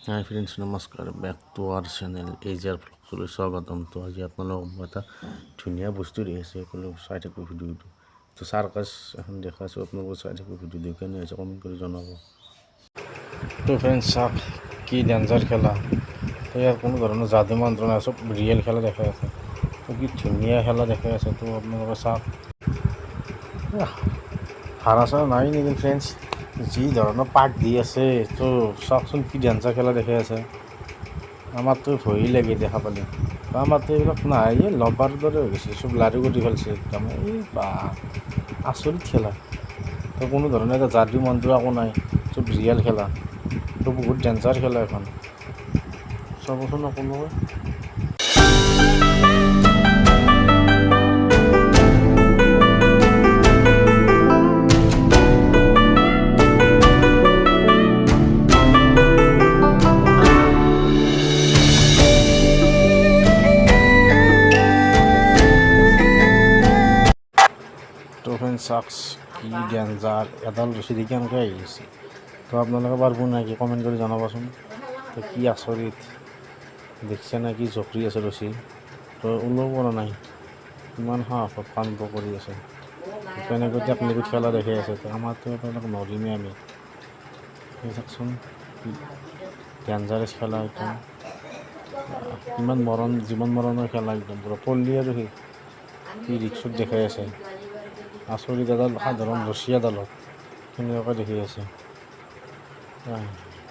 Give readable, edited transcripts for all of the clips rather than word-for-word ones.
হাই friends, নমস্কাৰ। Back to hour channel এইজাৰ ব্লগলৈ স্বাগতম। তো আজি আপোনালোকক মই এটা ধুনীয়া বস্তু দেখাইছোঁ, সকলো চাই থাকোঁ ভিডিঅ'টো। তো চাৰ্কাছ এখন দেখাইছোঁ, আপোনালোকে চাই থাকোঁ ভিডিঅ' কেনে হৈছে কমেণ্ট কৰি জনাব। তো ফ্ৰেণ্ডছ চাওক কি ডেঞ্জাৰ খেলা। তো ইয়াৰ কোনো ধৰণৰ যাদু মন্ত্ৰ নাই, চব ৰিয়েল খেলা দেখাই আছে। তো কি ধুনীয়া খেলা দেখাই আছে। তো আপোনালোকে চাওক, হাৰা চাৰা নাই নেকি ফ্ৰেণ্ডছ? যি ধৰণৰ পাক দি আছে, তো চাওকচোন কি ডেঞ্জাৰ খেলা দেখাই আছে। আমাৰতো ভয়ো লাগে দেখা পালে। আমাৰতো এইবিলাক নাই, লবাৰ দৰে হৈ গৈছে, চব লাৰু কৰি পেলাইছে একদম। এই বা আচৰিত খেলা। তো কোনো ধৰণৰ এটা যাদু মন্ত্ৰ একো নাই, চব ৰিয়েল খেলা। তো বহুত ডেঞ্জাৰ খেলা এখন, চাবচোন আপোনালোকে। তো ফ্ৰেন্ড চাক্স কি ডেঞ্জাৰ, এডাল ৰছী দেখি এনেকৈ আহি আছে। তো আপোনালোকে পাৰিব নেকি কমেণ্ট কৰি জনাবচোন। তো কি আচৰিত দেখিছে নে, কি জকৰি আছে ৰছী। তো ওলাব পৰা নাই, ইমান সাহসত কাণ্ড কৰি আছে। কেনেকৈ টেকনিকত খেলা দেখাই আছে। তো আমাৰতো এইবিলাক নৰিমেই আমি। চাওকচোন কি ডেঞ্জাৰাছ খেলা একদম। কিমান মৰণ, জীৱন মৰণৰ খেলা একদম পূৰা পল্লী আৰু সেই কি ৰিক্সত দেখাই আছে। আচৰিত, এডাল সাধাৰণ ৰছী এডালত সেনেকুৱাকৈ দেখি আছে।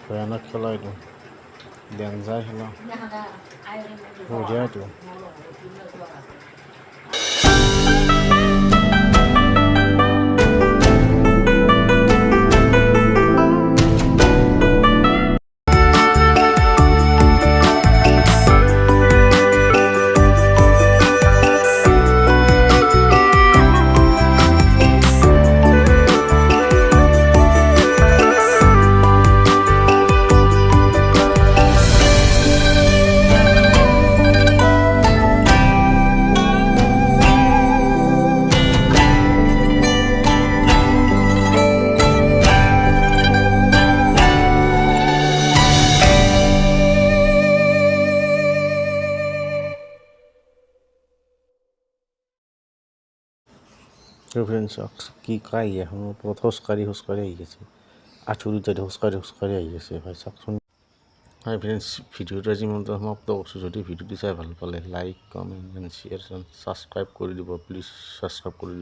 ভয়ানক খেলা এইটো, ডেঞ্জাৰ খেলা, বঢ়িয়া এইটো। তো ফ্ৰেন্ডস কি কাই এখন ওপৰত খোজকাঢ়ি আহি আছে, আঁঠুৰিটাতে খোজকাঢ়ি আহি আছে। হয় চাওকচোন। হাই ফ্ৰেন্ডস, ভিডিঅ'টো আজি ইমানতে সমাপ্ত কৰিছোঁ। যদি ভিডিঅ'টো চাই ভাল পালে like, comment and share, subscribe কৰি দিব প্লিজ, ছাবস্ক্ৰাইব কৰি দিব।